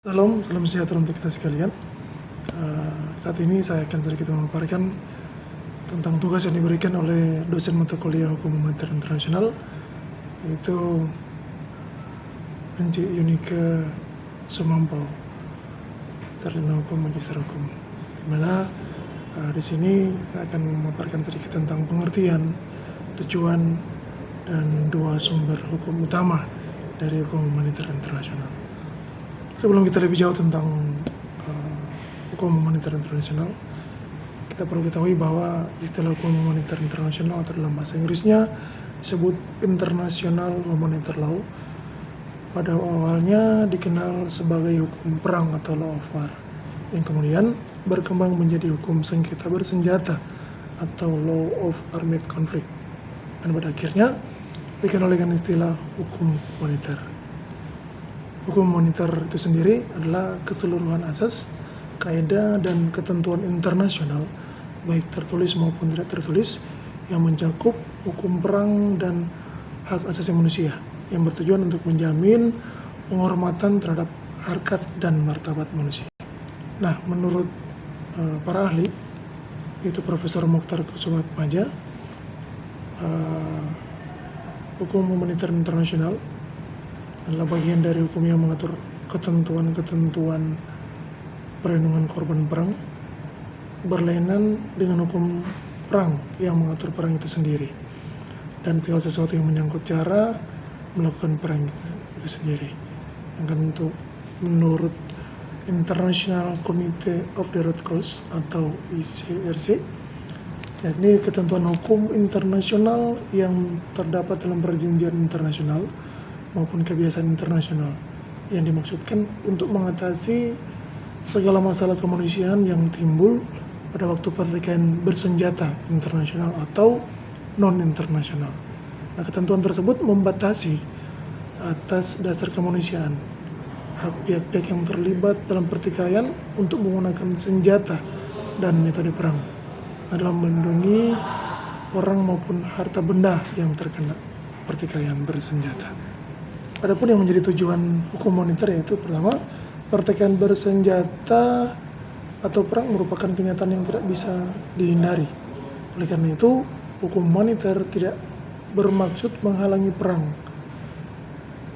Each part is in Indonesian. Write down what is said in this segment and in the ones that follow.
Salam sejahtera untuk kita sekalian. Saat ini saya akan sedikit memaparkan tentang tugas yang diberikan oleh dosen mata kuliah Hukum Moneter Internasional, yaitu Encik Yunike Sumampau, Sarjana Hukum, Magister Hukum. Di mana di sini saya akan memaparkan sedikit tentang pengertian, tujuan, dan dua sumber hukum utama dari Hukum Moneter Internasional. Sebelum kita lebih jauh tentang hukum moneter internasional, kita perlu ketahui bahwa istilah hukum moneter internasional atau dalam bahasa Inggrisnya disebut International Monetary Law. Pada awalnya dikenal sebagai hukum perang atau law of war, yang kemudian berkembang menjadi hukum sengketa bersenjata atau law of armed conflict, dan pada akhirnya dikenal dengan istilah hukum moneter. Hukum moneter itu sendiri adalah keseluruhan asas, kaidah, dan ketentuan internasional, baik tertulis maupun tidak tertulis, yang mencakup hukum perang dan hak asasi manusia, yang bertujuan untuk menjamin penghormatan terhadap harkat dan martabat manusia. Nah, menurut para ahli, yaitu Profesor Mokhtar Kusumaatmadja, hukum moneter internasional adalah bagian dari hukum yang mengatur ketentuan-ketentuan perlindungan korban perang, berlainan dengan hukum perang yang mengatur perang itu sendiri, dan segala sesuatu yang menyangkut cara melakukan perang itu sendiri. Untuk menurut International Committee of the Red Cross atau ICRC, yakni ketentuan hukum internasional yang terdapat dalam perjanjian internasional maupun kebiasaan internasional yang dimaksudkan untuk mengatasi segala masalah kemanusiaan yang timbul pada waktu pertikaian bersenjata internasional atau non-internasional. Nah, ketentuan tersebut membatasi atas dasar kemanusiaan hak pihak-pihak yang terlibat dalam pertikaian untuk menggunakan senjata dan metode perang dalam melindungi orang maupun harta benda yang terkena pertikaian bersenjata. Adapun yang menjadi tujuan hukum moneter yaitu pertama, pertikaian bersenjata atau perang merupakan kenyataan yang tidak bisa dihindari. Oleh karena itu, hukum moneter tidak bermaksud menghalangi perang.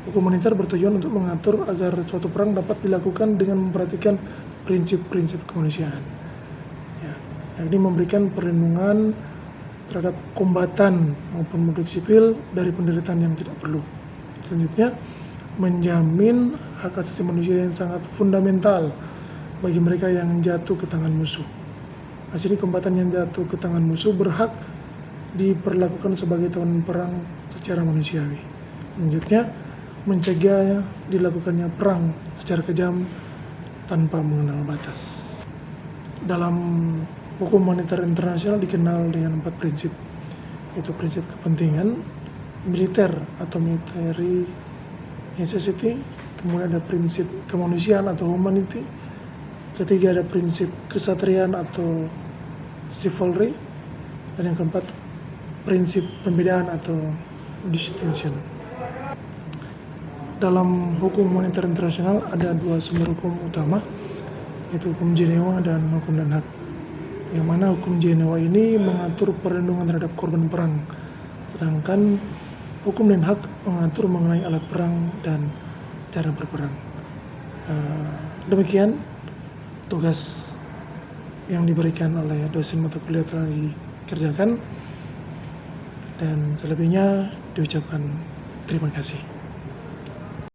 Hukum moneter bertujuan untuk mengatur agar suatu perang dapat dilakukan dengan memperhatikan prinsip-prinsip kemanusiaan. Yakni memberikan perlindungan terhadap kombatan maupun musuh sipil dari penderitaan yang tidak perlu. Selanjutnya, menjamin hak asasi manusia yang sangat fundamental bagi mereka yang jatuh ke tangan musuh. Di sini kombatan yang jatuh ke tangan musuh berhak diperlakukan sebagai tawanan perang secara manusiawi. Selanjutnya, mencegah dilakukannya perang secara kejam tanpa mengenal batas. Dalam hukum moneter internasional dikenal dengan 4 prinsip, yaitu prinsip kepentingan, militer atau military necessity, kemudian ada prinsip kemanusiaan atau humanity, ketiga ada prinsip kesatriaan atau chivalry, dan yang keempat prinsip pembedaan atau distinction. Dalam hukum moneter internasional ada 2 sumber hukum utama, yaitu hukum Jenewa dan hukum Den Haag, yang mana hukum Jenewa ini mengatur perlindungan terhadap korban perang, sedangkan hukum Den Haag mengatur mengenai alat perang dan cara berperang. Demikian tugas yang diberikan oleh dosen mata kuliah telah dikerjakan, dan selebihnya diucapkan terima kasih.